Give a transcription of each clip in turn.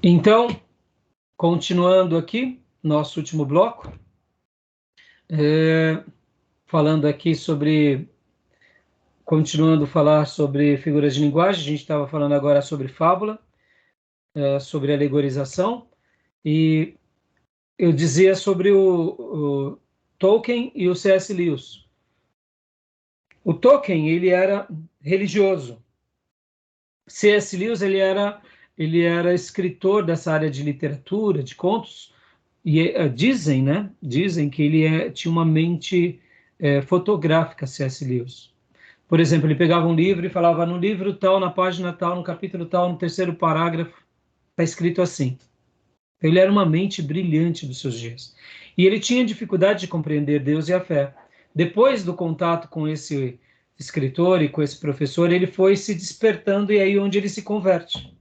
Então, continuando aqui, nosso último bloco, falando aqui continuando a falar sobre figuras de linguagem, a gente estava falando agora sobre fábula, sobre alegorização, e eu dizia sobre o Tolkien e o C.S. Lewis. O Tolkien, ele era religioso. C.S. Lewis, ele era escritor dessa área de literatura, de contos, e dizem, né? Dizem que ele tinha uma mente fotográfica, C.S. Lewis. Por exemplo, ele pegava um livro e falava no livro tal, na página tal, no capítulo tal, no terceiro parágrafo, está escrito assim. Ele era uma mente brilhante dos seus dias. E ele tinha dificuldade de compreender Deus e a fé. Depois do contato com esse escritor e com esse professor, ele foi se despertando e é aí onde ele se converte.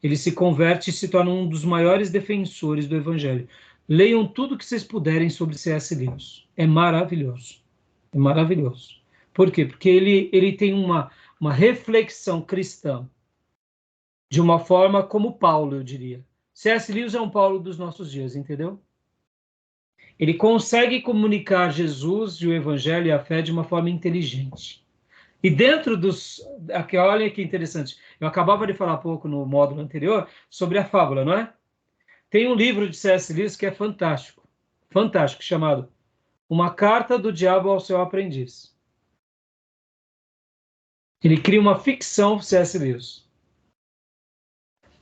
Ele se converte e se torna um dos maiores defensores do Evangelho. Leiam tudo que vocês puderem sobre C.S. Lewis. É maravilhoso. É maravilhoso. Por quê? Porque ele tem uma reflexão cristã de uma forma como Paulo, eu diria. C.S. Lewis é um Paulo dos nossos dias, entendeu? Ele consegue comunicar Jesus e o Evangelho e a fé de uma forma inteligente. E dentro dos... Aqui, olha que interessante. Eu acabava de falar há pouco no módulo anterior sobre a fábula, não é? Tem um livro de C.S. Lewis que é fantástico. Fantástico, chamado Uma Carta do Diabo ao Seu Aprendiz. Ele cria uma ficção C.S. Lewis.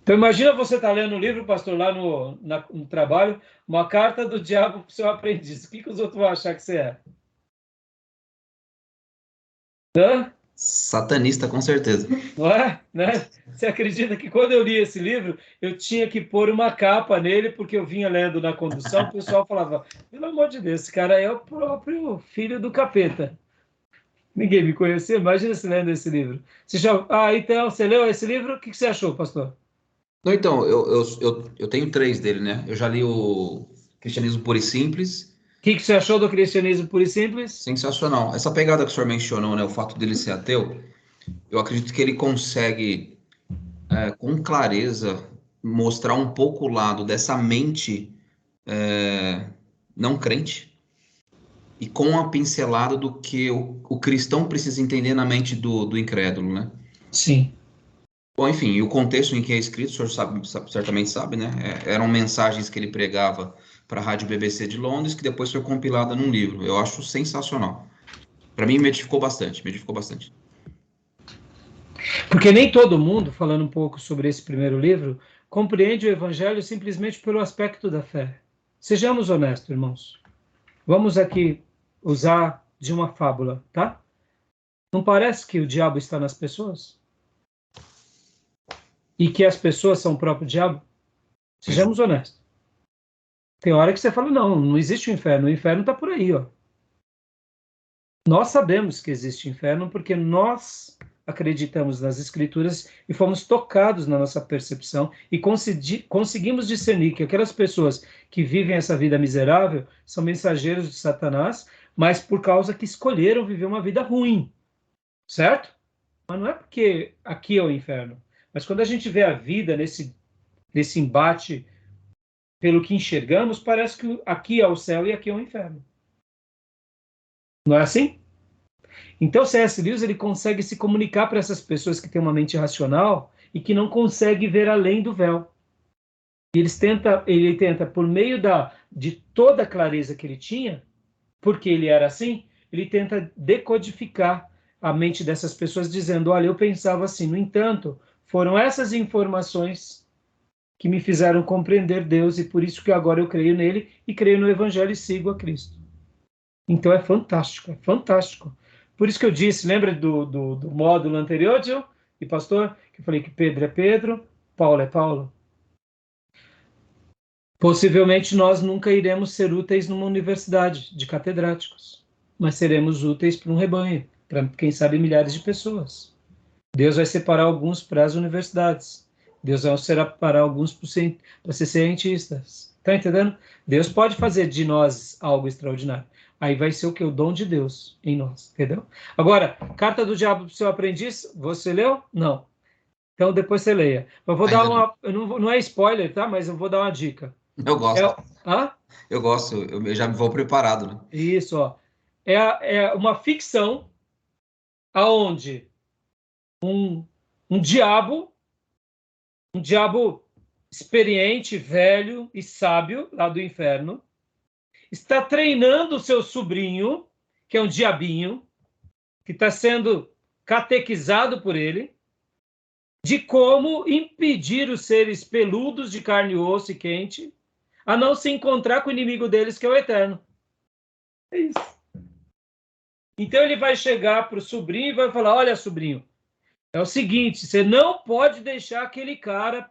Então imagina você estar lendo um livro, pastor, lá no trabalho, uma carta do diabo para o seu aprendiz. O que os outros vão achar que você é? Hã? Satanista, com certeza. Não é? Né? Você acredita que quando eu li esse livro, eu tinha que pôr uma capa nele, porque eu vinha lendo na condução, o pessoal falava, pelo amor de Deus, esse cara é o próprio filho do capeta. Ninguém me conhecia, imagina você lendo esse livro. Você já... Ah, então, você leu esse livro? O que você achou, pastor? Não, então, eu tenho três dele, né? Eu já li o Cristianismo Puro e Simples, O que você achou do cristianismo puro e simples? sensacional. Essa pegada que o senhor mencionou, né? O fato dele ser ateu, eu acredito que ele consegue, com clareza, mostrar um pouco o lado dessa mente não crente e com a pincelada do que o cristão precisa entender na mente do incrédulo, né? Sim. Bom, enfim, e o contexto em que é escrito, o senhor certamente sabe, né? Eram mensagens que ele pregava para a Rádio BBC de Londres, que depois foi compilada num livro. Eu acho sensacional. Para mim, me edificou bastante, me edificou bastante. Porque nem todo mundo, falando um pouco sobre esse primeiro livro, compreende o Evangelho simplesmente pelo aspecto da fé. Sejamos honestos, irmãos. Vamos aqui usar de uma fábula, tá? Não parece que o diabo está nas pessoas? E que as pessoas são o próprio diabo? Sejamos honestos. Tem hora que você fala, não, não existe o inferno. O inferno está por aí, ó. Nós sabemos que existe inferno porque nós acreditamos nas Escrituras e fomos tocados na nossa percepção e conseguimos discernir que aquelas pessoas que vivem essa vida miserável são mensageiros de Satanás, mas por causa que escolheram viver uma vida ruim, certo? Mas não é porque aqui é o inferno, mas quando a gente vê a vida nesse embate pelo que enxergamos, parece que aqui é o céu e aqui é o inferno. Não é assim? Então, C.S. Lewis ele consegue se comunicar para essas pessoas que têm uma mente racional e que não conseguem ver além do véu. E ele tenta, por meio de toda a clareza que ele tinha, porque ele era assim, ele tenta decodificar a mente dessas pessoas, dizendo: olha, eu pensava assim. No entanto, foram essas informações que me fizeram compreender Deus e por isso que agora eu creio nele e creio no Evangelho e sigo a Cristo. Então é fantástico, é fantástico. Por isso que eu disse, lembra do módulo anterior, Gil e pastor, que eu falei que Pedro é Pedro, Paulo é Paulo? Possivelmente nós nunca iremos ser úteis numa universidade de catedráticos, mas seremos úteis para um rebanho, para quem sabe milhares de pessoas. Deus vai separar alguns para as universidades. Deus vai separar alguns para ser cientistas. Está entendendo? Deus pode fazer de nós algo extraordinário. Aí vai ser o que? O dom de Deus em nós. Entendeu? Agora, Carta do Diabo para o seu aprendiz, você leu? Não. Então depois você leia. Eu vou dar Ainda não. uma, não é spoiler, tá? Mas eu vou dar uma dica. Eu É, gosto. hã? Eu gosto. Eu já me vou preparado, né? Isso, ó. É uma ficção aonde um diabo, um diabo experiente, velho e sábio lá do inferno, está treinando o seu sobrinho, que é um diabinho, que está sendo catequizado por ele, de como impedir os seres peludos de carne e osso e quente a não se encontrar com o inimigo deles, que é o eterno. É isso. Então ele vai chegar para o sobrinho e vai falar: olha, sobrinho, é o seguinte, você não pode deixar aquele cara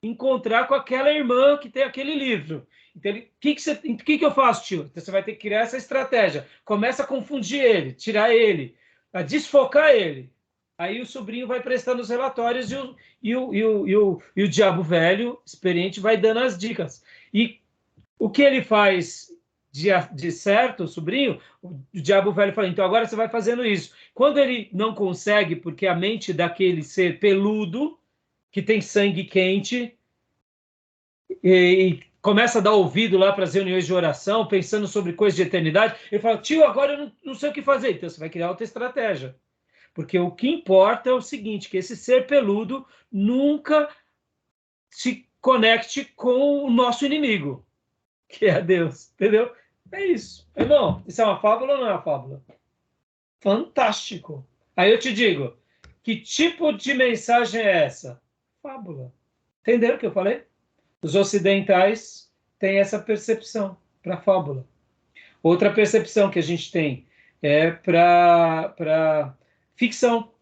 encontrar com aquela irmã que tem aquele livro. Então, que eu faço, tio? Então, você vai ter que criar essa estratégia. Começa a confundir ele, tirar ele, a desfocar ele. Aí o sobrinho vai prestando os relatórios e o diabo velho, experiente, vai dando as dicas. E o que ele faz de certo, o sobrinho, o diabo velho fala, então agora você vai fazendo isso. Quando ele não consegue, porque a mente daquele ser peludo, que tem sangue quente, e começa a dar ouvido lá para as reuniões de oração, pensando sobre coisas de eternidade, ele fala, tio, agora eu não sei o que fazer. Então você vai criar outra estratégia. Porque o que importa é o seguinte, que esse ser peludo nunca se conecte com o nosso inimigo, que é Deus, entendeu? É isso. Irmão, isso é uma fábula ou não é uma fábula? Fantástico. Aí eu te digo, que tipo de mensagem é essa? Fábula. Entenderam o que eu falei? Os ocidentais têm essa percepção para fábula. Outra percepção que a gente tem é para ficção.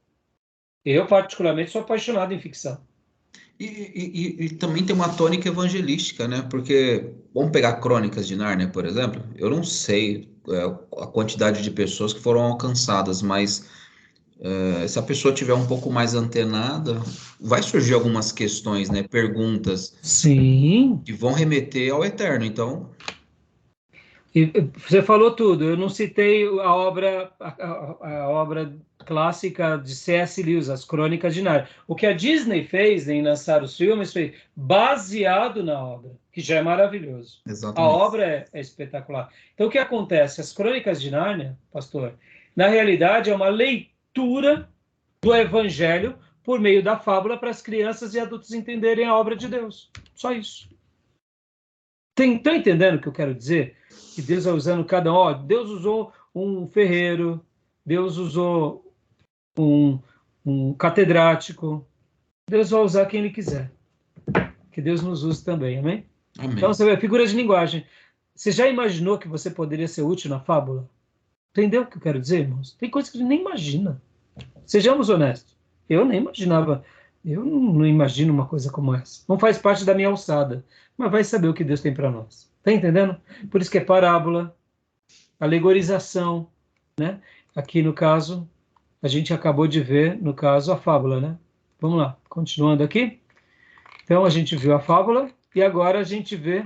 Eu, particularmente, sou apaixonado em ficção. E também tem uma tônica evangelística, né? Porque, vamos pegar Crônicas de Nárnia, por exemplo. Eu não sei a quantidade de pessoas que foram alcançadas, mas se a pessoa tiver um pouco mais antenada, vai surgir algumas questões, né? Perguntas Sim. que vão remeter ao eterno. Então, E você falou tudo. Eu não citei a obra clássica de C.S. Lewis, As Crônicas de Nárnia. O que a Disney fez em lançar os filmes foi baseado na obra, que já é maravilhoso. A exatamente. obra é espetacular. Então, o que acontece? As Crônicas de Nárnia, pastor, na realidade é uma leitura do Evangelho por meio da fábula para as crianças e adultos entenderem a obra de Deus. Só isso. Estão entendendo o que eu quero dizer? Que Deus vai usando cada um. Ó, Deus usou um ferreiro, Deus usou um catedrático. Deus vai usar quem Ele quiser. Que Deus nos use também, amém? Então, Amém. você vê, figuras de linguagem. Você já imaginou que você poderia ser útil na fábula? Entendeu o que eu quero dizer, irmãos? Tem coisas que a gente nem imagina. Sejamos honestos. Eu nem imaginava. Eu não imagino uma coisa como essa. Não faz parte da minha alçada. Mas vai saber o que Deus tem para nós. Tá entendendo? Por isso que é parábola, alegorização, né? Aqui no caso, a gente acabou de ver, no caso, a fábula, né? Vamos lá, continuando aqui. Então a gente viu a fábula e agora a gente vê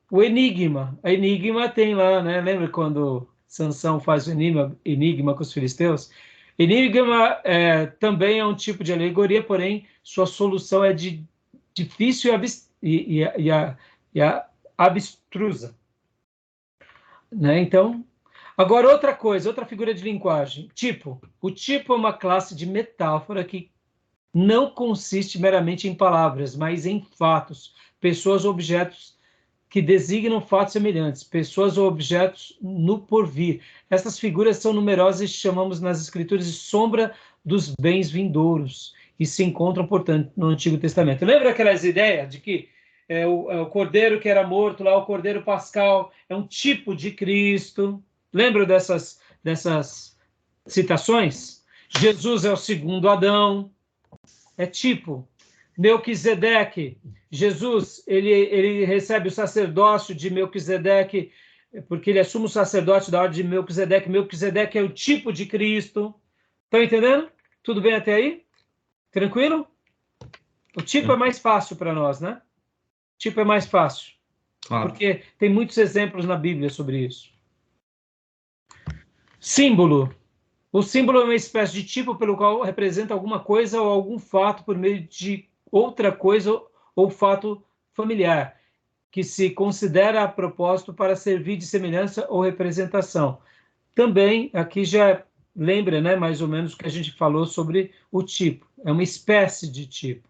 o enigma. A enigma tem lá, né? Lembra quando Sansão faz o enigma com os filisteus? Enigma também é um tipo de alegoria, porém sua solução é difícil e abstrusa, né? Então, agora outra coisa, outra figura de linguagem, tipo. O tipo é uma classe de metáfora que não consiste meramente em palavras, mas em fatos, pessoas ou objetos que designam fatos semelhantes, pessoas ou objetos no porvir. Essas figuras são numerosas e chamamos nas Escrituras de sombra dos bens vindouros, e se encontram, portanto, no Antigo Testamento. Lembra aquelas ideias de que o cordeiro que era morto lá, o cordeiro pascal, é um tipo de Cristo? Lembra dessas citações? Jesus é o segundo Adão, é tipo. Melquisedeque, Jesus, ele recebe o sacerdócio de Melquisedeque, porque ele é sumo sacerdote da ordem de Melquisedeque. Melquisedeque é o tipo de Cristo. Estão entendendo? Tudo bem até aí? Tranquilo? O tipo é mais fácil para nós, né? O tipo é mais fácil, Claro. porque tem muitos exemplos na Bíblia sobre isso. Símbolo. O símbolo é uma espécie de tipo pelo qual representa alguma coisa ou algum fato por meio de outra coisa ou fato familiar, que se considera a propósito para servir de semelhança ou representação. Também, aqui já lembra, né, mais ou menos o que a gente falou sobre o tipo. É uma espécie de tipo.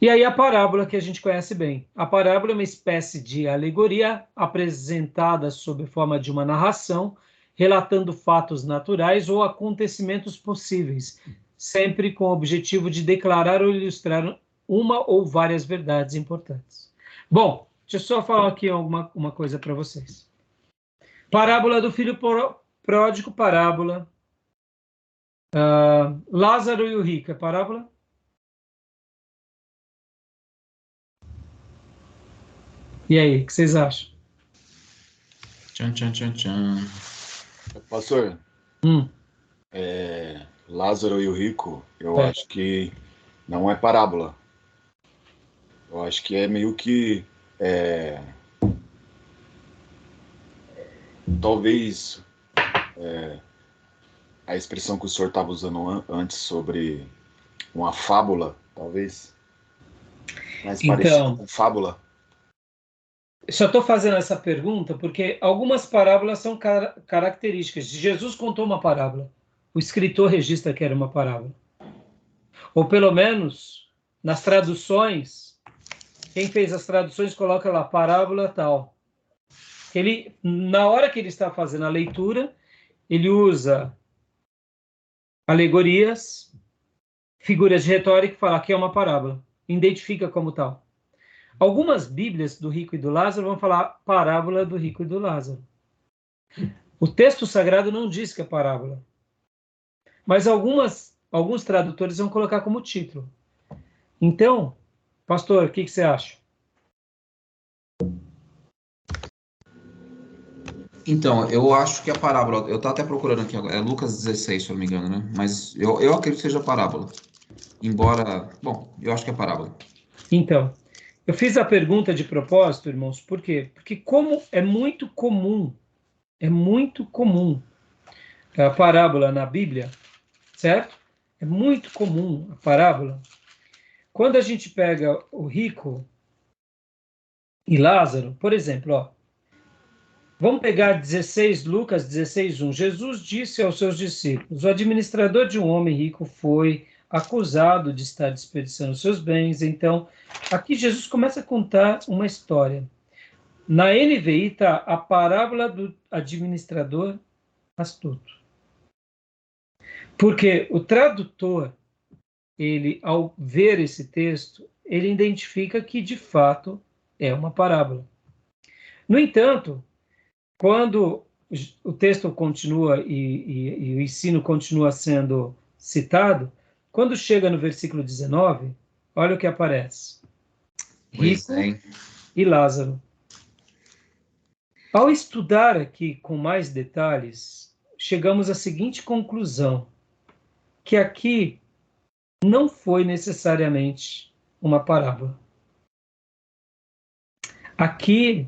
E aí a parábola que a gente conhece bem. A parábola é uma espécie de alegoria apresentada sob forma de uma narração, relatando fatos naturais ou acontecimentos possíveis, sempre com o objetivo de declarar ou ilustrar uma ou várias verdades importantes. Bom, deixa eu só falar aqui uma coisa para vocês. Parábola do filho pródigo, parábola. Lázaro e o rico, é parábola? E aí, o que vocês acham? Tchan, tchan, tchan, tchan. Pastor, Hum, Lázaro e o rico, eu acho que não é parábola. Eu acho que é meio que talvez a expressão que o senhor estava usando antes sobre uma fábula, talvez mais parecido com fábula. só estou fazendo essa pergunta porque algumas parábolas são características. Jesus contou uma parábola. O escritor registra que era uma parábola. Ou pelo menos, nas traduções, quem fez as traduções coloca lá, parábola tal. Ele, na hora que ele está fazendo a leitura, ele usa alegorias, figuras de retórica e fala que é uma parábola. Identifica como tal. Algumas Bíblias do rico e do Lázaro vão falar parábola do rico e do Lázaro. O texto sagrado não diz que é parábola. Mas alguns tradutores vão colocar como título. Então, pastor, o que você acha? Então, eu acho que a parábola, eu estou até procurando aqui agora, é Lucas 16, se eu não me engano, né? Mas eu acredito que seja parábola. Embora, bom, eu acho que é parábola. Então, eu fiz a pergunta de propósito, irmãos, por quê? Porque como é muito comum a parábola na Bíblia, certo? É muito comum a parábola. Quando a gente pega o rico e Lázaro, por exemplo, ó, vamos pegar Lucas 16:1. Jesus disse aos seus discípulos: o administrador de um homem rico foi acusado de estar desperdiçando seus bens. Então, aqui Jesus começa a contar uma história. Na NVI está a parábola do administrador astuto. Porque o tradutor, ele, ao ver esse texto, ele identifica que, de fato, é uma parábola. No entanto, quando o texto continua e o ensino continua sendo citado, quando chega no versículo 19, olha o que aparece. Rico e Lázaro. Ao estudar aqui com mais detalhes, chegamos à seguinte conclusão, que aqui não foi necessariamente uma parábola. Aqui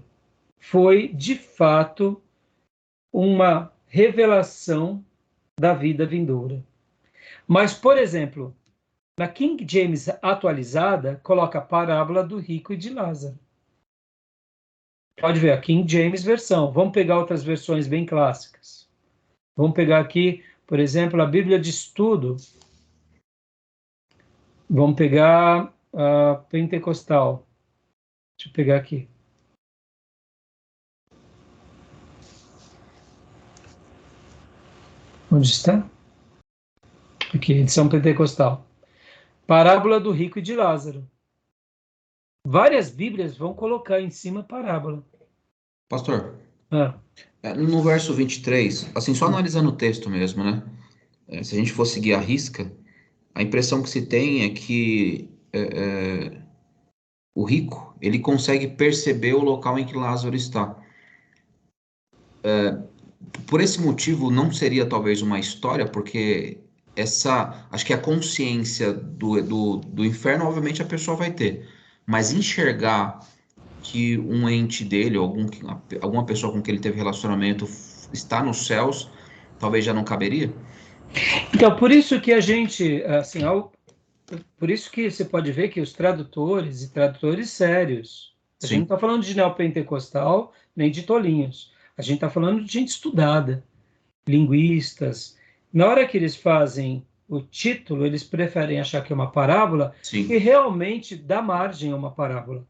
foi, de fato, uma revelação da vida vindoura. Mas, por exemplo, na King James atualizada, coloca a parábola do rico e de Lázaro. Pode ver, a King James versão. Vamos pegar outras versões bem clássicas. Vamos pegar aqui, por exemplo, a Bíblia de Estudo. Vamos pegar a Pentecostal. Deixa eu pegar aqui. Onde está? Aqui, edição Pentecostal. Parábola do rico e de Lázaro. Várias Bíblias vão colocar em cima parábola. Pastor, Ah, no verso 23, assim, só analisando o texto mesmo, né? Se a gente for seguir a risca, a impressão que se tem é que o rico, ele consegue perceber o local em que Lázaro está. Por esse motivo, não seria talvez uma história, porque acho que a consciência do inferno, obviamente, a pessoa vai ter, mas enxergar que um ente dele, alguma pessoa com quem ele teve relacionamento está nos céus, talvez já não caberia? Então, por isso que a gente, assim, por isso que você pode ver que os tradutores e tradutores sérios, a gente não está falando de neopentecostal nem de tolinhos, a gente está falando de gente estudada, linguistas. Na hora que eles fazem o título, eles preferem achar que é uma parábola e realmente dá margem a uma parábola.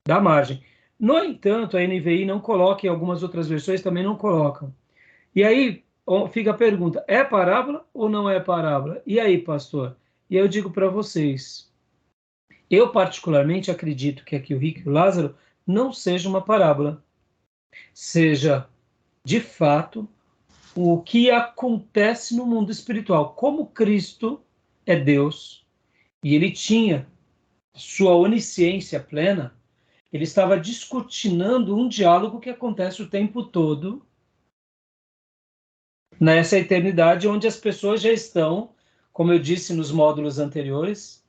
Dá margem. No entanto, a NVI não coloca, e algumas outras versões também não colocam. E aí fica a pergunta, é parábola ou não é parábola? E aí, pastor? E eu digo para vocês, eu particularmente acredito que aqui o rico e o Lázaro não seja uma parábola, seja, de fato, o que acontece no mundo espiritual. Como Cristo é Deus e ele tinha sua onisciência plena, ele estava discutinando um diálogo que acontece o tempo todo nessa eternidade, onde as pessoas já estão, como eu disse nos módulos anteriores,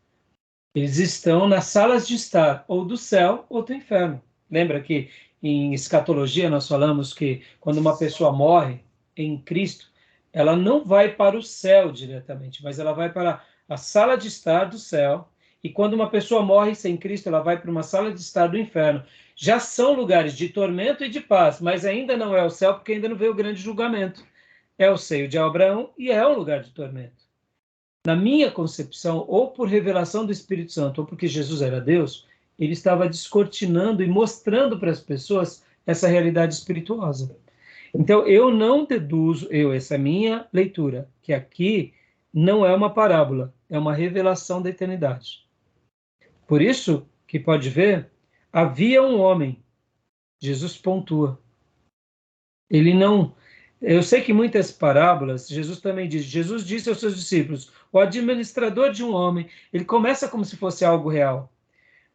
eles estão nas salas de estar, ou do céu ou do inferno. Lembra que em escatologia nós falamos que quando uma pessoa morre em Cristo, ela não vai para o céu diretamente, mas ela vai para a sala de estar do céu. E quando uma pessoa morre sem Cristo, ela vai para uma sala de estar do inferno. Já são lugares de tormento e de paz, mas ainda não é o céu, porque ainda não veio o grande julgamento. É o seio de Abraão e é um lugar de tormento. Na minha concepção, ou por revelação do Espírito Santo, ou porque Jesus era Deus, ele estava descortinando e mostrando para as pessoas essa realidade espirituosa. Então, eu não deduzo, essa é a minha leitura, que aqui não é uma parábola, é uma revelação da eternidade. Por isso, que pode ver, havia um homem, Jesus pontua. Ele não... Eu sei que muitas parábolas, Jesus também diz, Jesus disse aos seus discípulos, o administrador de um homem, ele começa como se fosse algo real.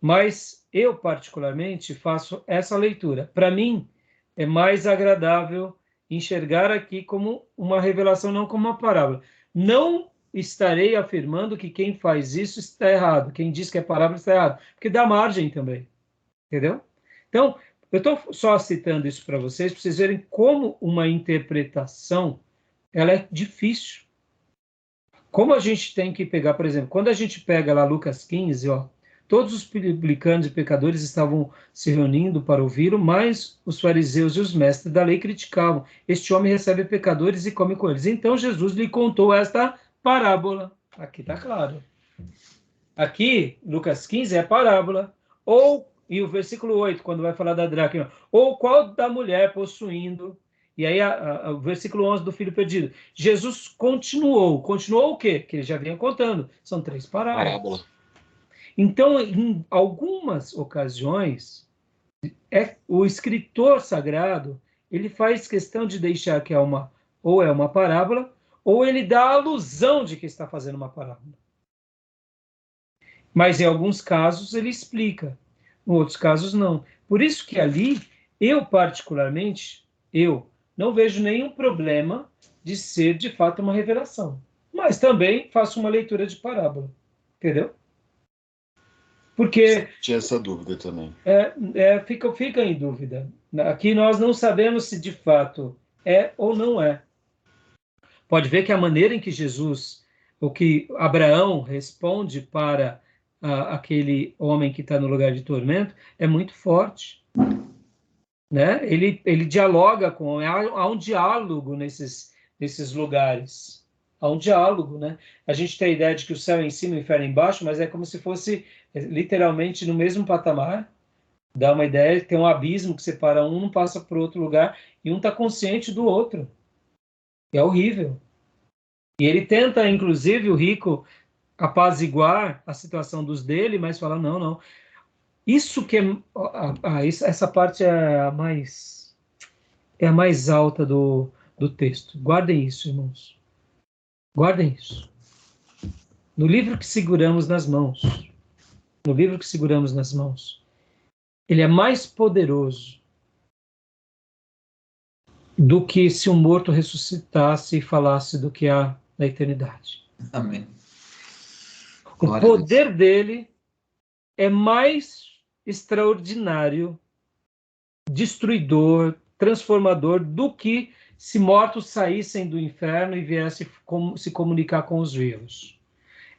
Mas eu, particularmente, faço essa leitura. Para mim, é mais agradável enxergar aqui como uma revelação, não como uma parábola. Não estarei afirmando que quem faz isso está errado, quem diz que é parábola está errado, porque dá margem também, entendeu? Então, eu estou só citando isso para vocês verem como uma interpretação ela é difícil. Como a gente tem que pegar, por exemplo, quando a gente pega lá Lucas 15, ó, todos os publicanos e pecadores estavam se reunindo para ouvi-lo, mas os fariseus e os mestres da lei criticavam. Este homem recebe pecadores e come com eles. Então Jesus lhe contou esta parábola. Aqui está claro. Aqui, Lucas 15 é parábola. E o versículo 8, quando vai falar da dracma, ou qual da mulher possuindo... E aí, o versículo 11 do filho perdido. Jesus continuou. Continuou o quê? Que ele já vinha contando. São 3 parábolas. Então, em algumas ocasiões, o escritor sagrado, ele faz questão de deixar que ou é uma parábola, ou ele dá a alusão de que está fazendo uma parábola. Mas, em alguns casos, ele explica. Em outros casos, não. Por isso que ali, eu particularmente, não vejo nenhum problema de ser, de fato, uma revelação. Mas também faço uma leitura de parábola. Entendeu? Porque... Tinha essa dúvida também. Fica em dúvida. Aqui nós não sabemos se, de fato, é ou não é. Pode ver que a maneira em que Jesus, ou que Abraão responde para aquele homem que está no lugar de tormento, é muito forte. Né? Ele dialoga com... Há um diálogo nesses lugares. Há um diálogo, né? A gente tem a ideia de que o céu é em cima e o inferno é embaixo, mas é como se fosse literalmente no mesmo patamar. Dá uma ideia, tem um abismo que separa um, não passa para outro lugar, e um está consciente do outro. É horrível. E ele tenta, inclusive, o rico apaziguar a situação dos dele, mas fala, não. Isso que essa parte é a mais alta do texto. Guardem isso, irmãos. Guardem isso. No livro que seguramos nas mãos, ele é mais poderoso do que se um morto ressuscitasse e falasse do que há na eternidade. Amém. O poder dele é mais extraordinário, destruidor, transformador do que se mortos saíssem do inferno e viessem se comunicar com os vivos.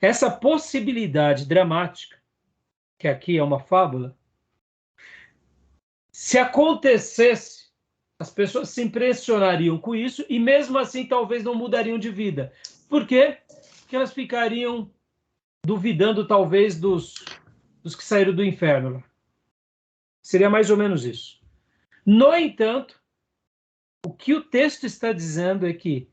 Essa possibilidade dramática, que aqui é uma fábula, se acontecesse, as pessoas se impressionariam com isso e mesmo assim talvez não mudariam de vida. Por quê? Porque elas ficariam duvidando talvez dos que saíram do inferno. Seria mais ou menos isso. No entanto, o que o texto está dizendo é que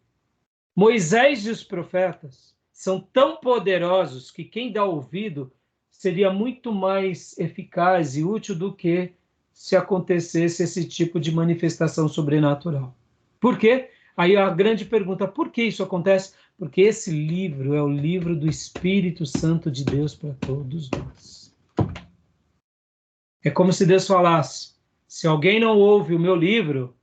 Moisés e os profetas são tão poderosos que quem dá ouvido seria muito mais eficaz e útil do que se acontecesse esse tipo de manifestação sobrenatural. Por quê? Aí a grande pergunta, por que isso acontece? Porque esse livro é o livro do Espírito Santo de Deus para todos nós. É como se Deus falasse, se alguém não ouve o meu livro,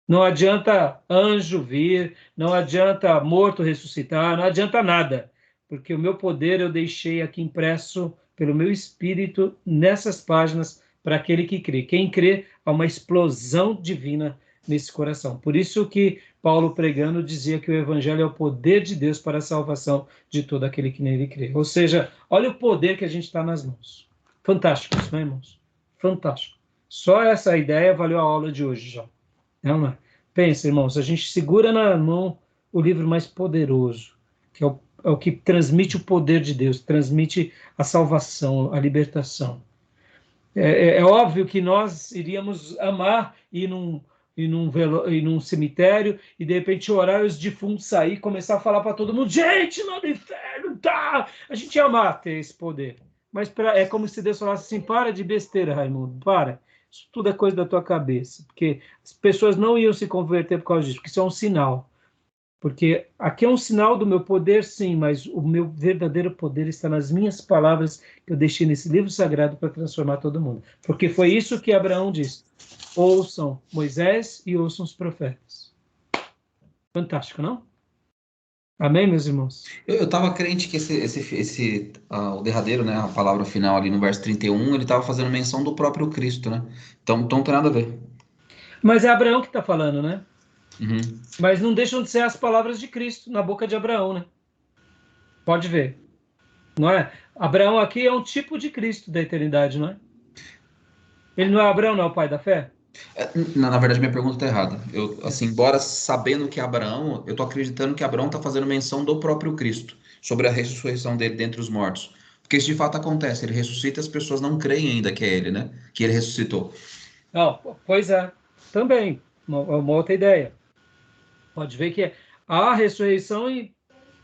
não adianta anjo vir, não adianta morto ressuscitar, não adianta nada, porque o meu poder eu deixei aqui impresso pelo meu Espírito nessas páginas para aquele que crê. Quem crê, há uma explosão divina nesse coração. Por isso que Paulo pregando dizia que o Evangelho é o poder de Deus para a salvação de todo aquele que nele crê. Ou seja, olha o poder que a gente está nas mãos. Fantástico isso, né, irmãos? Fantástico. Só essa ideia valeu a aula de hoje já. Não é? Pensa, irmãos, a gente segura na mão o livro mais poderoso, que é o que transmite o poder de Deus, transmite a salvação, a libertação. É óbvio que nós iríamos amar ir num cemitério e de repente orar e os defuntos sair e começar a falar para todo mundo, gente, lá do inferno, tá! A gente ia amar ter esse poder. Mas é como se Deus falasse assim, para de besteira, Raimundo, para. Isso tudo é coisa da tua cabeça, porque as pessoas não iam se converter por causa disso, porque isso é um sinal. Porque aqui é um sinal do meu poder, sim, mas o meu verdadeiro poder está nas minhas palavras que eu deixei nesse livro sagrado para transformar todo mundo. Porque foi isso que Abraão disse. Ouçam Moisés e ouçam os profetas. Fantástico, não? Amém, meus irmãos? Eu estava crente que o derradeiro, né, a palavra final ali no verso 31, ele estava fazendo menção do próprio Cristo, né? Então não tem nada a ver. Mas é Abraão que está falando, né? Uhum. Mas não deixam de ser as palavras de Cristo na boca de Abraão, né? Pode ver. Não é? Abraão aqui é um tipo de Cristo da eternidade, não é? Ele não é Abraão, não é o pai da fé? Na verdade, minha pergunta está errada. Eu, assim, embora sabendo que é Abraão, eu estou acreditando que Abraão está fazendo menção do próprio Cristo, sobre a ressurreição dele dentre os mortos. Porque isso de fato acontece, ele ressuscita e as pessoas não creem ainda que é ele, né? Que ele ressuscitou. Não, pois é. Também, uma outra ideia. Pode ver que a ressurreição,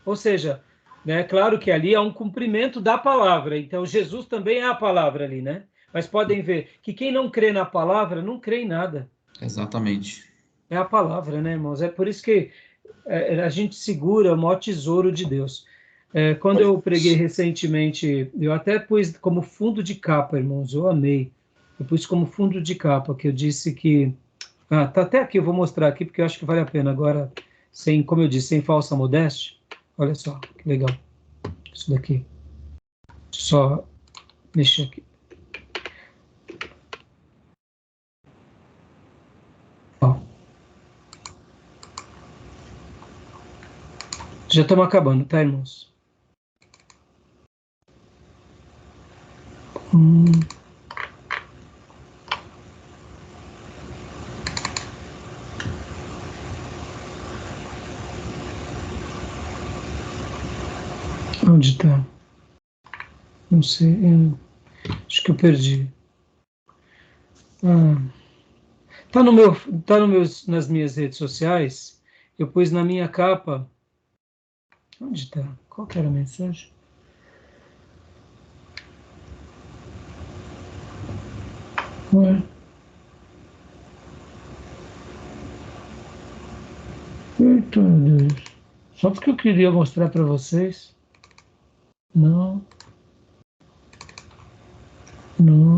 ou seja, né, claro que ali é um cumprimento da palavra. Então, Jesus também é a palavra ali, né? Mas podem ver que quem não crê na palavra não crê em nada. Exatamente. É a palavra, né, irmãos? É por isso que a gente segura o maior tesouro de Deus. Quando eu preguei recentemente, eu até pus como fundo de capa, irmãos, eu amei. Eu pus como fundo de capa, que eu disse que... tá até aqui, eu vou mostrar aqui, porque eu acho que vale a pena agora, sem, como eu disse, sem falsa modéstia. Olha só, que legal. Isso daqui. Só mexer aqui. Ó. Já estamos acabando, tá, irmãos? Onde está? Não sei. Acho que eu perdi. Tá nas minhas redes sociais. Eu pus na minha capa. Onde está? Qual que era a mensagem? Ué. Eita, Deus. Só porque eu queria mostrar para vocês. Não. Não.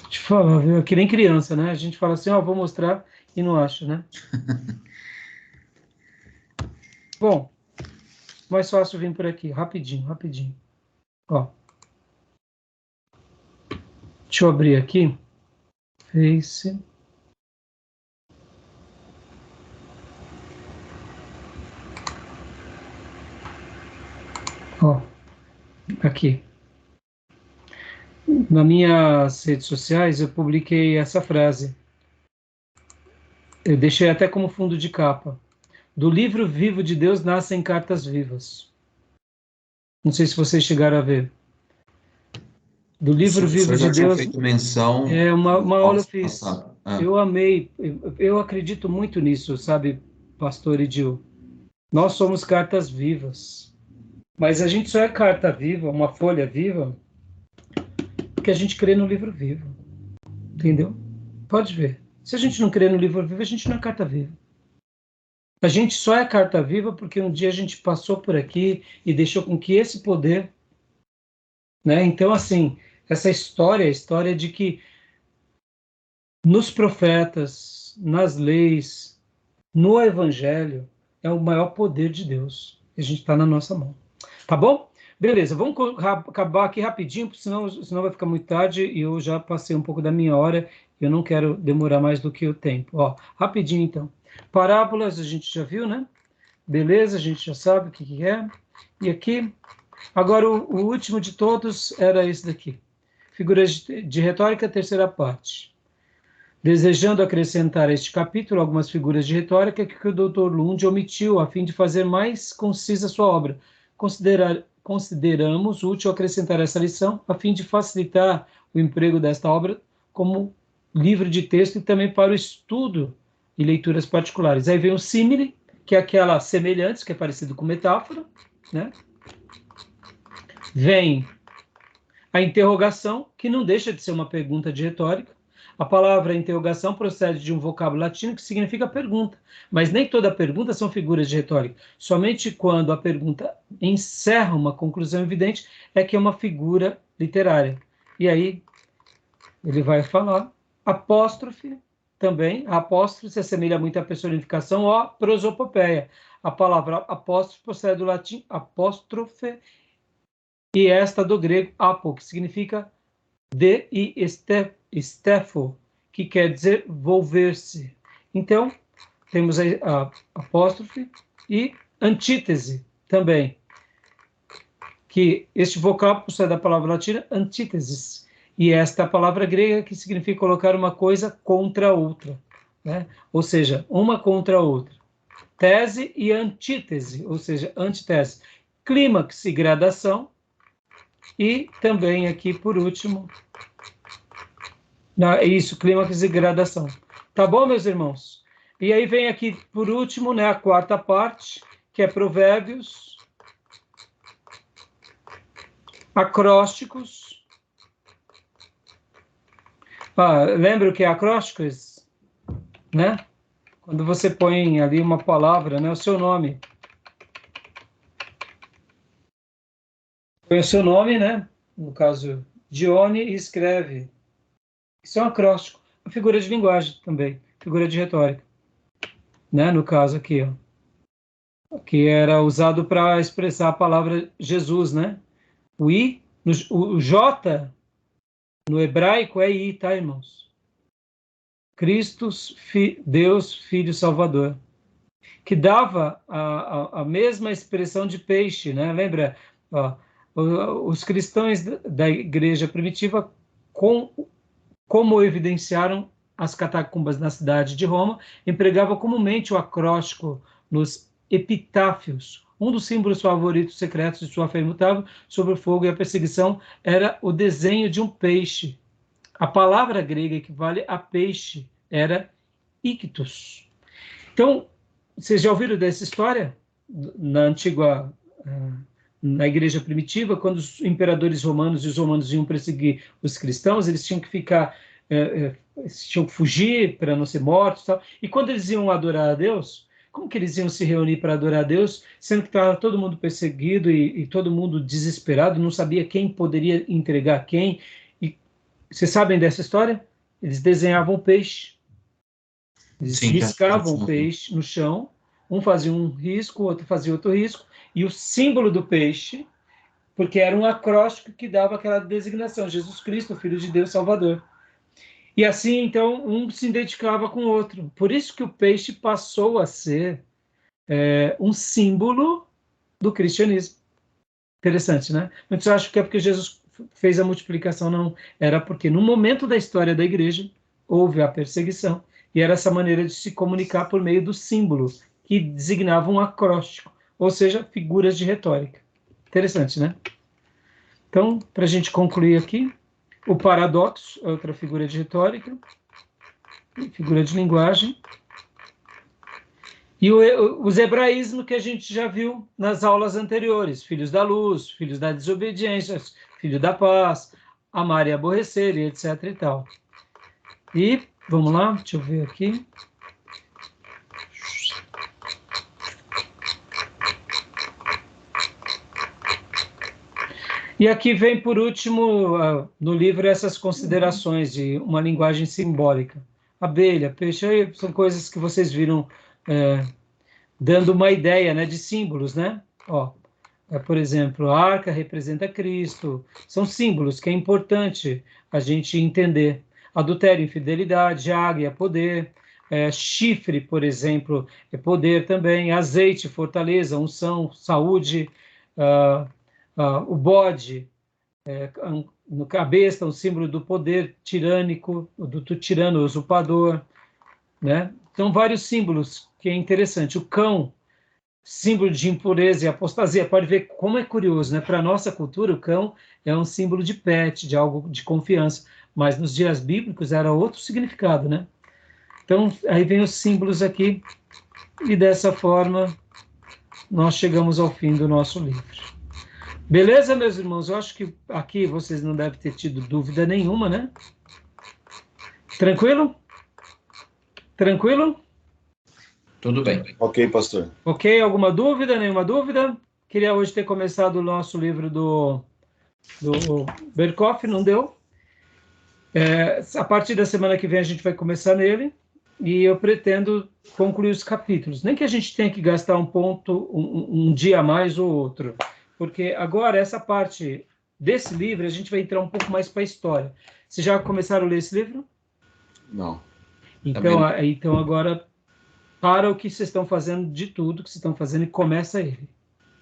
Te falar, viu? É que nem criança, né? A gente fala assim, ó, vou mostrar e não acha, né? Bom, mais fácil vir por aqui, rapidinho, rapidinho. Ó. Deixa eu abrir aqui. Face. Ó, aqui. Nas minhas redes sociais eu publiquei essa frase. Eu deixei até como fundo de capa. Do livro vivo de Deus nascem cartas vivas. Não sei se vocês chegaram a ver. Do livro vivo de Deus. Feito menção. É uma aula eu fiz. Eu amei. Eu acredito muito nisso, sabe, pastor Edil? Nós somos cartas vivas. Mas a gente só é carta viva, uma folha viva, porque a gente crê no livro vivo. Entendeu? Pode ver. Se a gente não crê no livro vivo, a gente não é carta viva. A gente só é carta viva porque um dia a gente passou por aqui e deixou com que esse poder, né? Então, assim, essa história, a história de que nos profetas, nas leis, no evangelho, é o maior poder de Deus. A gente está na nossa mão. Tá bom? Beleza, vamos acabar aqui rapidinho, senão vai ficar muito tarde e eu já passei um pouco da minha hora e eu não quero demorar mais do que o tempo. Ó, rapidinho então. Parábolas a gente já viu, né? Beleza, a gente já sabe o que é. E aqui, agora o último de todos era esse daqui. Figuras de retórica, terceira parte. Desejando acrescentar a este capítulo algumas figuras de retórica que o Dr. Lund omitiu a fim de fazer mais concisa sua obra. Consideramos útil acrescentar essa lição a fim de facilitar o emprego desta obra como livro de texto e também para o estudo e leituras particulares. Aí vem o símile, que é aquela semelhantes, que é parecido com metáfora, né? Vem a interrogação, que não deixa de ser uma pergunta de retórica. A palavra interrogação procede de um vocábulo latino que significa pergunta, mas nem toda pergunta são figuras de retórica. Somente quando a pergunta encerra uma conclusão evidente é que é uma figura literária. E aí ele vai falar apóstrofe também. A apóstrofe se assemelha muito à personificação ou prosopopeia. A palavra apóstrofe procede do latim apóstrofe e esta do grego apo, que significa de e stefo, que quer dizer volver-se. Então, temos a apóstrofe e antítese também, que este vocábulo procede da palavra latina antíteses, e esta é a palavra grega que significa colocar uma coisa contra a outra, né? Ou seja, uma contra a outra. Tese e antítese, ou seja, antitese. Clímax e gradação. E também aqui, por último, isso, clímax e gradação. Tá bom, meus irmãos? E aí vem aqui, por último, né, a quarta parte, que é provérbios, acrósticos. Lembra o que é acrósticos? Né? Quando você põe ali uma palavra, né, o seu nome. Põe o seu nome, né? No caso, Dione, e escreve. Isso é um acróstico. Uma figura de linguagem também. Figura de retórica. Né? No caso aqui, ó. Que era usado para expressar a palavra Jesus, né? O I, o J, no hebraico é I, tá, irmãos? Cristo, Deus, Filho Salvador. Que dava a mesma expressão de peixe, né? Lembra? Ó, os cristãos da igreja primitiva, como evidenciaram as catacumbas na cidade de Roma, empregavam comumente o acróstico nos epitáfios. Um dos símbolos favoritos secretos de sua fé imutável sobre o fogo e a perseguição era o desenho de um peixe. A palavra grega equivale a peixe, era ictus. Então, vocês já ouviram dessa história? Na igreja primitiva, quando os imperadores romanos e os romanos iam perseguir os cristãos, eles tinham que ficar, tinham que fugir para não ser mortos e tal. E quando eles iam adorar a Deus, como que eles iam se reunir para adorar a Deus, sendo que estava todo mundo perseguido e todo mundo desesperado, não sabia quem poderia entregar quem? E vocês sabem dessa história? Eles desenhavam peixe. Eles riscavam o peixe no chão, um fazia um risco, o outro fazia outro risco, e o símbolo do peixe, porque era um acróstico que dava aquela designação, Jesus Cristo, Filho de Deus Salvador. E assim, então, um se identificava com o outro. Por isso que o peixe passou a ser um símbolo do cristianismo. Interessante, né? Muitos acham que é porque Jesus fez a multiplicação. Não. Era porque no momento da história da igreja houve a perseguição. E era essa maneira de se comunicar por meio do símbolo, que designava um acróstico, ou seja, figuras de retórica. Interessante, né? Então, para a gente concluir aqui, o paradoxo é outra figura de retórica, figura de linguagem. E os hebraísmos que a gente já viu nas aulas anteriores, filhos da luz, filhos da desobediência, filho da paz, amar e aborrecer, e etc. e tal. E, vamos lá, deixa eu ver aqui. E aqui vem, por último, no livro, essas considerações de uma linguagem simbólica. Abelha, peixe, aí são coisas que vocês viram dando uma ideia, né, de símbolos, né? Ó, por exemplo, a arca representa Cristo. São símbolos que é importante a gente entender. Adultério, infidelidade, águia, poder. Chifre, por exemplo, é poder também. Azeite, fortaleza, unção, saúde. O bode, no cabeça, um símbolo do poder tirânico, do tirano usurpador, né? Então, vários símbolos que é interessante. O cão, símbolo de impureza e apostasia. Pode ver como é curioso, né? Para a nossa cultura, o cão é um símbolo de pet, de algo de confiança, mas nos dias bíblicos era outro significado, né? Então, aí vem os símbolos aqui, e dessa forma nós chegamos ao fim do nosso livro. Beleza, meus irmãos? Eu acho que aqui vocês não devem ter tido dúvida nenhuma, né? Tranquilo? Tranquilo? Tudo bem. Ok, pastor. Ok, alguma dúvida? Nenhuma dúvida? Queria hoje ter começado o nosso livro do Berkoff, não deu? A partir da semana que vem a gente vai começar nele, e eu pretendo concluir os capítulos. Nem que a gente tenha que gastar um dia a mais ou outro, porque agora essa parte desse livro a gente vai entrar um pouco mais para a história. Vocês já começaram a ler esse livro? Não. Então agora para o que vocês estão fazendo, de tudo que vocês estão fazendo, e começa ele.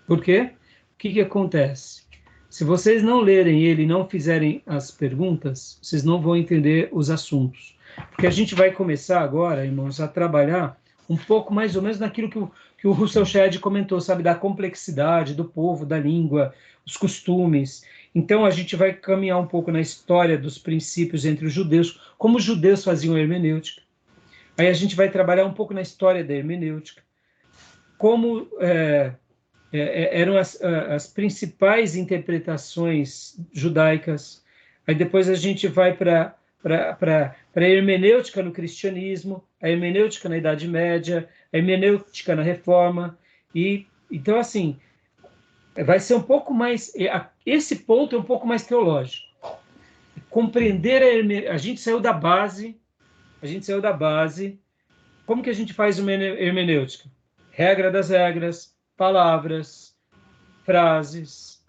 Por quê? O que acontece? Se vocês não lerem ele e não fizerem as perguntas, vocês não vão entender os assuntos. Porque a gente vai começar agora, irmãos, a trabalhar um pouco mais ou menos naquilo que o Russell Shedd comentou, sabe? Da complexidade do povo, da língua, os costumes. Então a gente vai caminhar um pouco na história dos princípios entre os judeus, como os judeus faziam hermenêutica. Aí a gente vai trabalhar um pouco na história da hermenêutica, como eram as principais interpretações judaicas. Aí depois a gente vai para a hermenêutica no cristianismo, a hermenêutica na Idade Média, a hermenêutica na Reforma. E então, assim, vai ser um pouco mais... Esse ponto é um pouco mais teológico. Compreender a gente saiu da base... Como que a gente faz uma hermenêutica? Regra das regras, palavras, frases,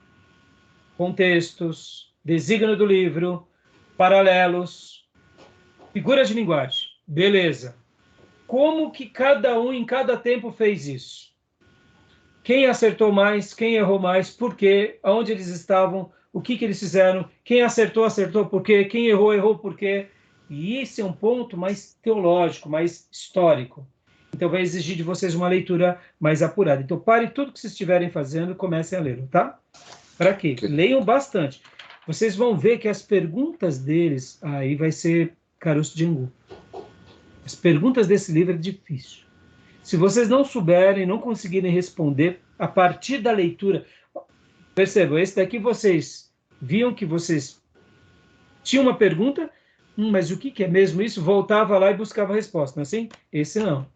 contextos, desígnio do livro, paralelos, figuras de linguagem. Beleza. Como que cada um em cada tempo fez isso? Quem acertou mais, quem errou mais, por quê, aonde eles estavam, o que eles fizeram, quem acertou por quê, quem errou por quê. E esse é um ponto mais teológico, mais histórico. Então vai exigir de vocês uma leitura mais apurada. Então pare tudo que vocês estiverem fazendo e comecem a ler, tá? Para quê? Leiam bastante. Vocês vão ver que as perguntas deles, aí vai ser caroço de angu. As perguntas desse livro é difícil. Se vocês não souberem, não conseguirem responder, a partir da leitura... Percebam, esse daqui vocês viam que vocês tinham uma pergunta, mas o que é mesmo isso? Voltava lá e buscava a resposta, não é assim? Esse não.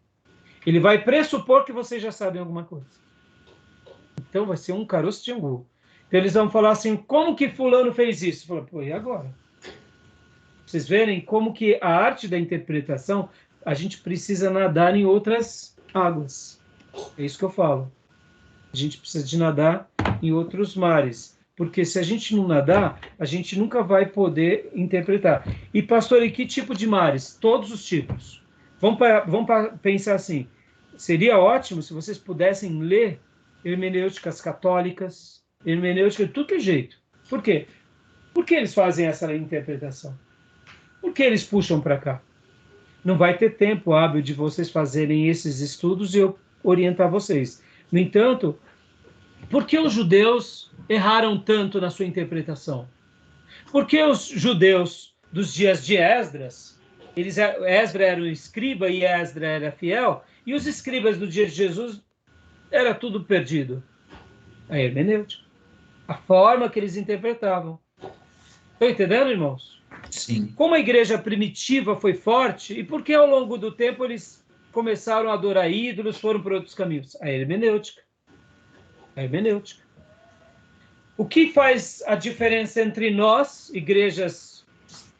Ele vai pressupor que vocês já sabem alguma coisa. Então vai ser um caroço de angu. Então eles vão falar assim, como que fulano fez isso? Fala, pô, e agora? Vocês verem como que a arte da interpretação, a gente precisa nadar em outras águas. É isso que eu falo. A gente precisa de nadar em outros mares. porque se a gente não nadar, a gente nunca vai poder interpretar. E, pastor, e que tipo de mares? Todos os tipos. Vamos pensar assim, seria ótimo se vocês pudessem ler hermenêuticas católicas, hermenêutica de tudo que é jeito. Por quê? Por que eles fazem essa interpretação? Por que eles puxam para cá? Não vai ter tempo hábil de vocês fazerem esses estudos e eu orientar vocês. No entanto, por que os judeus erraram tanto na sua interpretação? Por que os judeus dos dias de Esdras, Esdras era o escriba e Esdras era fiel, e os escribas do dia de Jesus era tudo perdido? A hermenêutica, a forma que eles interpretavam. Estão entendendo, irmãos? Sim. Como a igreja primitiva foi forte, e por que ao longo do tempo eles começaram a adorar ídolos, foram por outros caminhos? A hermenêutica. A hermenêutica. O que faz a diferença entre nós, igrejas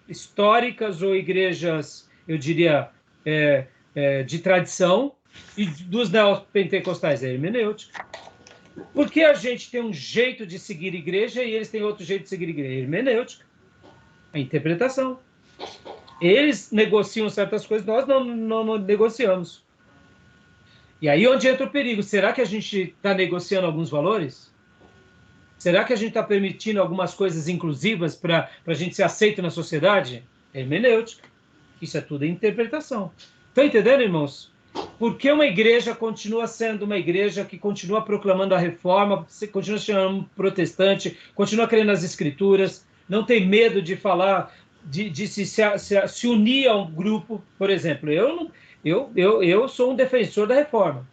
históricas ou igrejas, eu diria, de tradição, e dos neopentecostais? A hermenêutica. Por que a gente tem um jeito de seguir igreja e eles têm outro jeito de seguir igreja? A hermenêutica. A interpretação. Eles negociam certas coisas, nós não negociamos. E aí onde entra o perigo? Será que a gente está negociando alguns valores? Será que a gente está permitindo algumas coisas inclusivas para a gente ser aceito na sociedade? Hermenêutica. Isso é tudo interpretação. Estão entendendo, irmãos? Por que uma igreja continua sendo uma igreja que continua proclamando a reforma, continua se chamando protestante, continua crendo nas escrituras, não tem medo de falar, de se unir a um grupo? Por exemplo, eu sou um defensor da reforma.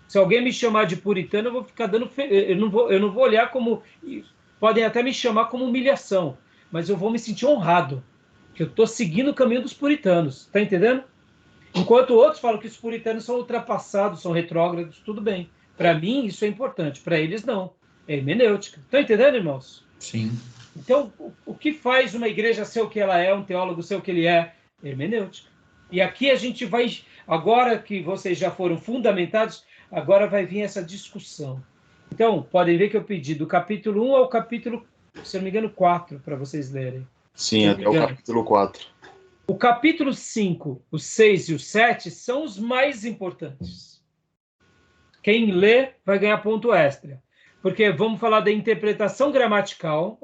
Se alguém me chamar de puritano, eu vou ficar dando... Eu não vou olhar como... Podem até me chamar como humilhação, mas eu vou me sentir honrado, que eu estou seguindo o caminho dos puritanos. Está entendendo? Enquanto outros falam que os puritanos são ultrapassados, são retrógrados, tudo bem. Para mim, isso é importante. Para eles, não. É hermenêutica. Estão entendendo, irmãos? Sim. Então, o que faz uma igreja ser o que ela é, um teólogo ser o que ele é? Hermenêutica. E aqui a gente vai... Agora que vocês já foram fundamentados, agora vai vir essa discussão. Então, podem ver que eu pedi do capítulo 1 ao capítulo, se não me engano, 4, para vocês lerem. Sim, até o capítulo 4. O capítulo 5, o 6 e o 7 são os mais importantes. Quem lê vai ganhar ponto extra. Porque vamos falar da interpretação gramatical,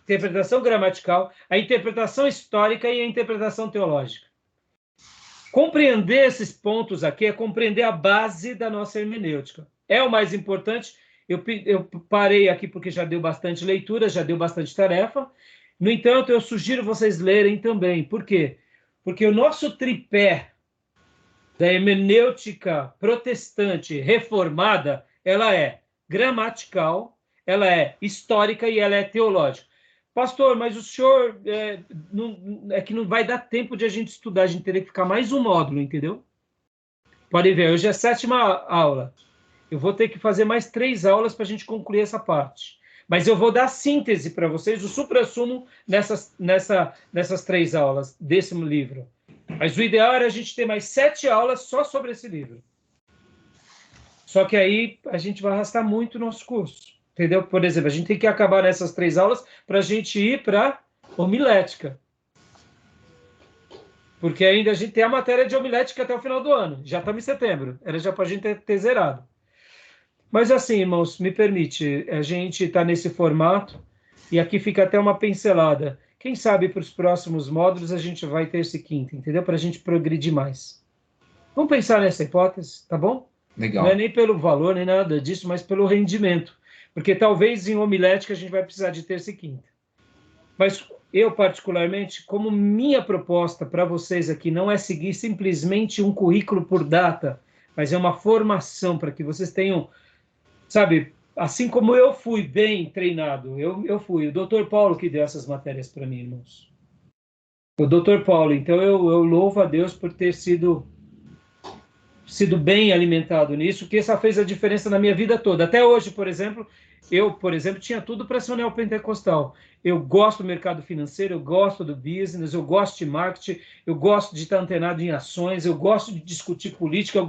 interpretação gramatical, a interpretação histórica e a interpretação teológica. Compreender esses pontos aqui é compreender a base da nossa hermenêutica. É o mais importante. Eu parei aqui porque já deu bastante leitura, já deu bastante tarefa. No entanto, eu sugiro vocês lerem também. Por quê? Porque o nosso tripé da hermenêutica protestante reformada, ela é gramatical, ela é histórica e ela é teológica. Pastor, mas o senhor que não vai dar tempo de a gente estudar, a gente teria que ficar mais um módulo, entendeu? Podem ver, hoje é a 7ª aula. Eu vou ter que fazer mais 3 aulas para a gente concluir essa parte. Mas eu vou dar síntese para vocês, o suprassumo nessas 3 aulas desse livro. Mas o ideal era a gente ter mais 7 aulas só sobre esse livro. Só que aí a gente vai arrastar muito o nosso curso. Entendeu? Por exemplo, a gente tem que acabar nessas 3 aulas para a gente ir para homilética. Porque ainda a gente tem a matéria de homilética até o final do ano. Já estamos em setembro. Era já para a gente ter zerado. Mas assim, irmãos, me permite, a gente está nesse formato e aqui fica até uma pincelada. Quem sabe para os próximos módulos a gente vai ter esse quinto, entendeu? Para a gente progredir mais. Vamos pensar nessa hipótese, tá bom? Legal. Não é nem pelo valor, nem nada disso, mas pelo rendimento. Porque talvez em homilética a gente vai precisar de terça e quinta. Mas eu, particularmente, como minha proposta para vocês aqui não é seguir simplesmente um currículo por data, mas é uma formação para que vocês tenham, sabe, assim como eu fui bem treinado, eu fui. O Dr. Paulo que deu essas matérias para mim, irmãos. O Dr. Paulo, então eu louvo a Deus por ter sido bem alimentado nisso, que essa fez a diferença na minha vida toda. Até hoje, por exemplo, eu tinha tudo para ser um neopentecostal. Eu gosto do mercado financeiro, eu gosto do business, eu gosto de marketing, eu gosto de estar antenado em ações, eu gosto de discutir política,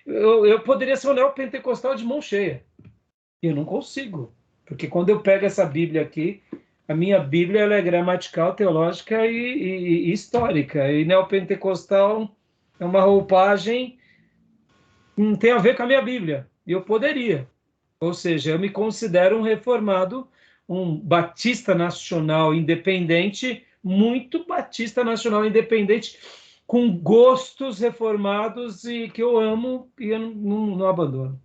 eu poderia ser um neopentecostal de mão cheia. Eu não consigo. Porque quando eu pego essa Bíblia aqui, a minha Bíblia ela é gramatical, teológica e histórica. E neopentecostal é uma roupagem que não tem a ver com a minha Bíblia. E eu poderia. Ou seja, eu me considero um reformado, um batista nacional independente, muito batista nacional independente, com gostos reformados e que eu amo e eu não abandono.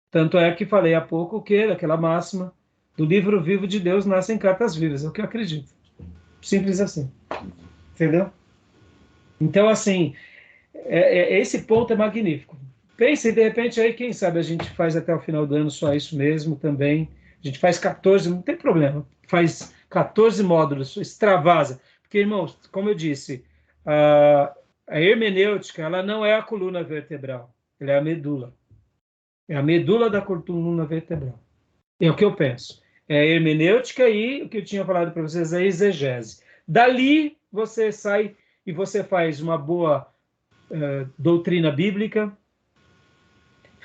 Tanto é que falei há pouco que aquela máxima do livro vivo de Deus nascem cartas vivas, é o que eu acredito. Simples assim. Entendeu? Então, assim, esse ponto é magnífico. Pense, de repente, aí, quem sabe a gente faz até o final do ano só isso mesmo também. A gente faz 14, não tem problema. Faz 14 módulos, extravasa. Porque, irmãos, como eu disse, a hermenêutica, ela não é a coluna vertebral, ela é a medula. É a medula da coluna vertebral. É o que eu penso. É a hermenêutica e o que eu tinha falado para vocês, a exegese. Dali, você sai e você faz uma boa doutrina bíblica,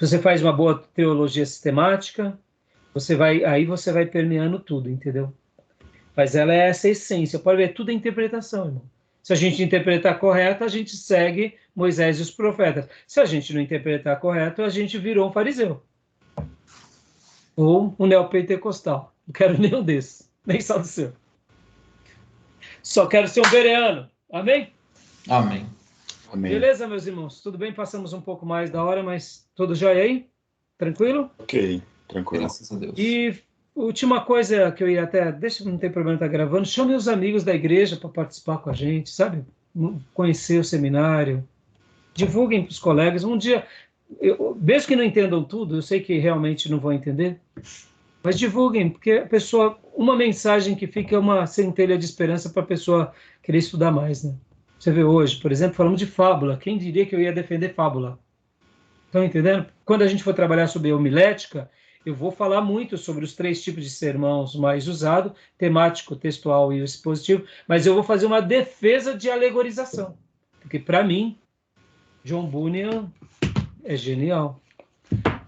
você faz uma boa teologia sistemática, aí você vai permeando tudo, entendeu? Mas ela é essa essência. Pode ver, tudo é interpretação, irmão. Se a gente interpretar correto, a gente segue Moisés e os profetas. Se a gente não interpretar correto, a gente virou um fariseu. Ou um neopentecostal. Não quero nenhum desses. Nem saduceu. Só quero ser um bereano. Amém? Amém. Amém. Beleza, meus irmãos? Tudo bem? Passamos um pouco mais da hora, mas tudo jóia aí? Tranquilo? Ok, tranquilo. Graças a Deus. E última coisa que eu ia até... Deixa, não tem problema estar gravando. Chame os amigos da igreja para participar com a gente, sabe? Conhecer o seminário. Divulguem para os colegas. Um dia, mesmo que não entendam tudo, eu sei que realmente não vão entender, mas divulguem, porque a pessoa... Uma mensagem que fica uma centelha de esperança para a pessoa querer estudar mais, né? Você vê hoje, por exemplo, falamos de fábula. Quem diria que eu ia defender fábula? Estão entendendo? Quando a gente for trabalhar sobre homilética, eu vou falar muito sobre os 3 tipos de sermãos mais usados, temático, textual e expositivo, mas eu vou fazer uma defesa de alegorização. Porque, para mim, John Bunyan é genial.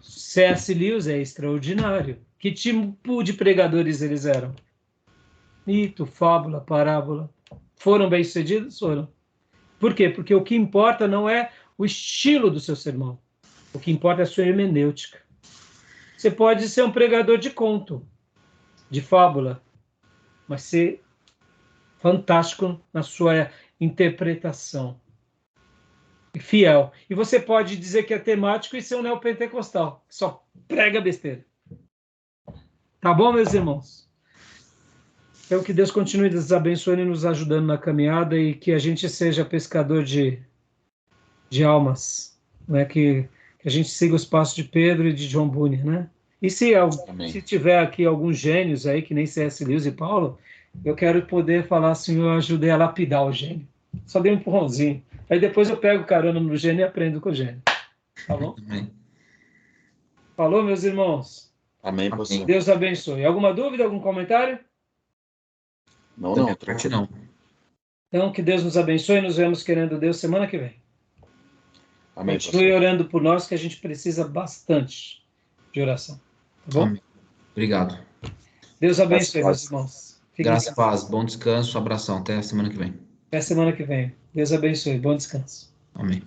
C.S. Lewis é extraordinário. Que tipo de pregadores eles eram? Mito, fábula, parábola. Foram bem-sucedidos? Foram. Por quê? Porque o que importa não é o estilo do seu sermão. O que importa é a sua hermenêutica. Você pode ser um pregador de conto, de fábula, mas ser fantástico na sua interpretação. Fiel. E você pode dizer que é temático e ser um neopentecostal, que só prega besteira. Tá bom, meus irmãos? Então, que Deus continue nos abençoando e nos ajudando na caminhada e que a gente seja pescador de almas, né? Que a gente siga os passos de Pedro e de John Bunyan, né? E se tiver aqui alguns gênios aí, que nem C.S. Lewis e Paulo, eu quero poder falar assim, eu ajudei a lapidar o gênio. Só dei um empurrãozinho. Aí depois eu pego carona no gênio e aprendo com o gênio. Tá bom? Amém. Falou, meus irmãos? Amém, pastor. Deus abençoe. Alguma dúvida, algum comentário? Não. Não. Então, que Deus nos abençoe e nos vemos, querendo Deus, semana que vem. Amém, Continue pastor. orando por nós, que a gente precisa bastante de oração. Tá bom? Amém. Obrigado. Deus abençoe, meus irmãos. Graças a paz, bom descanso, abração. Até a semana que vem. Até semana que vem. Deus abençoe. Bom descanso. Amém.